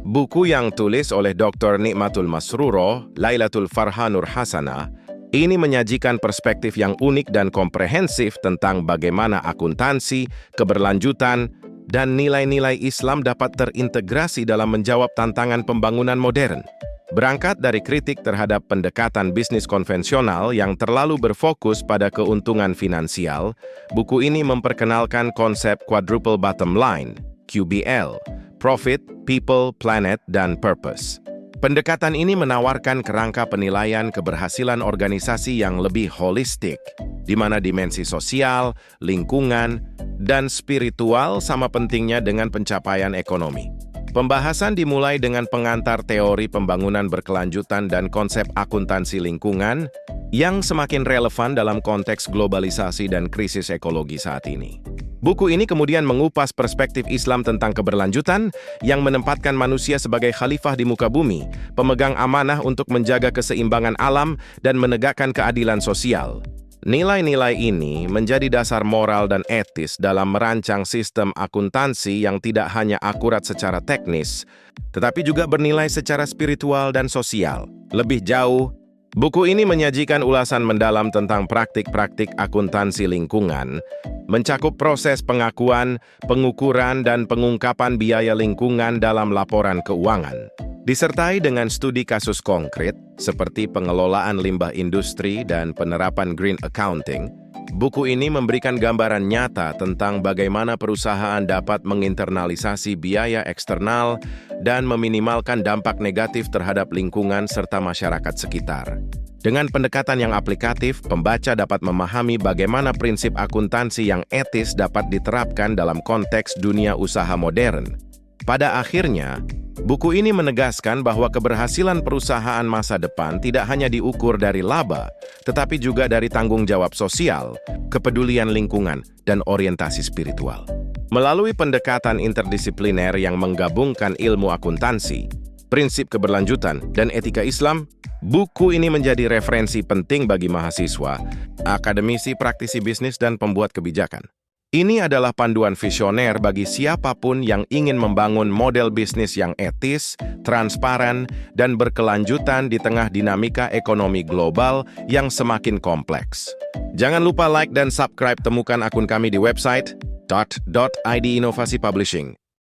Buku yang tulis oleh Dr. Nikmatul Masruro, Lailatul Farha Nur Hasanah, ini menyajikan perspektif yang unik dan komprehensif tentang bagaimana akuntansi, keberlanjutan, dan nilai-nilai Islam dapat terintegrasi dalam menjawab tantangan pembangunan modern. Berangkat dari kritik terhadap pendekatan bisnis konvensional yang terlalu berfokus pada keuntungan finansial, buku ini memperkenalkan konsep Quadruple Bottom Line, QBL, Profit, People, Planet, dan Purpose. Pendekatan ini menawarkan kerangka penilaian keberhasilan organisasi yang lebih holistik, di mana dimensi sosial, lingkungan, dan spiritual sama pentingnya dengan pencapaian ekonomi. Pembahasan dimulai dengan pengantar teori pembangunan berkelanjutan dan konsep akuntansi lingkungan yang semakin relevan dalam konteks globalisasi dan krisis ekologi saat ini. Buku ini kemudian mengupas perspektif Islam tentang keberlanjutan yang menempatkan manusia sebagai khalifah di muka bumi, pemegang amanah untuk menjaga keseimbangan alam dan menegakkan keadilan sosial. Nilai-nilai ini menjadi dasar moral dan etis dalam merancang sistem akuntansi yang tidak hanya akurat secara teknis, tetapi juga bernilai secara spiritual dan sosial. Lebih jauh, buku ini menyajikan ulasan mendalam tentang praktik-praktik akuntansi lingkungan, mencakup proses pengakuan, pengukuran, dan pengungkapan biaya lingkungan dalam laporan keuangan. Disertai dengan studi kasus konkret, seperti pengelolaan limbah industri dan penerapan green accounting, buku ini memberikan gambaran nyata tentang bagaimana perusahaan dapat menginternalisasi biaya eksternal dan meminimalkan dampak negatif terhadap lingkungan serta masyarakat sekitar. Dengan pendekatan yang aplikatif, pembaca dapat memahami bagaimana prinsip akuntansi yang etis dapat diterapkan dalam konteks dunia usaha modern. Pada akhirnya, buku ini menegaskan bahwa keberhasilan perusahaan masa depan tidak hanya diukur dari laba, tetapi juga dari tanggung jawab sosial, kepedulian lingkungan, dan orientasi spiritual. Melalui pendekatan interdisipliner yang menggabungkan ilmu akuntansi, prinsip keberlanjutan, dan etika Islam, buku ini menjadi referensi penting bagi mahasiswa, akademisi, praktisi bisnis, dan pembuat kebijakan. Ini adalah panduan visioner bagi siapapun yang ingin membangun model bisnis yang etis, transparan, dan berkelanjutan di tengah dinamika ekonomi global yang semakin kompleks. Jangan lupa like dan subscribe. Temukan akun kami di website .id Inovasi Publishing.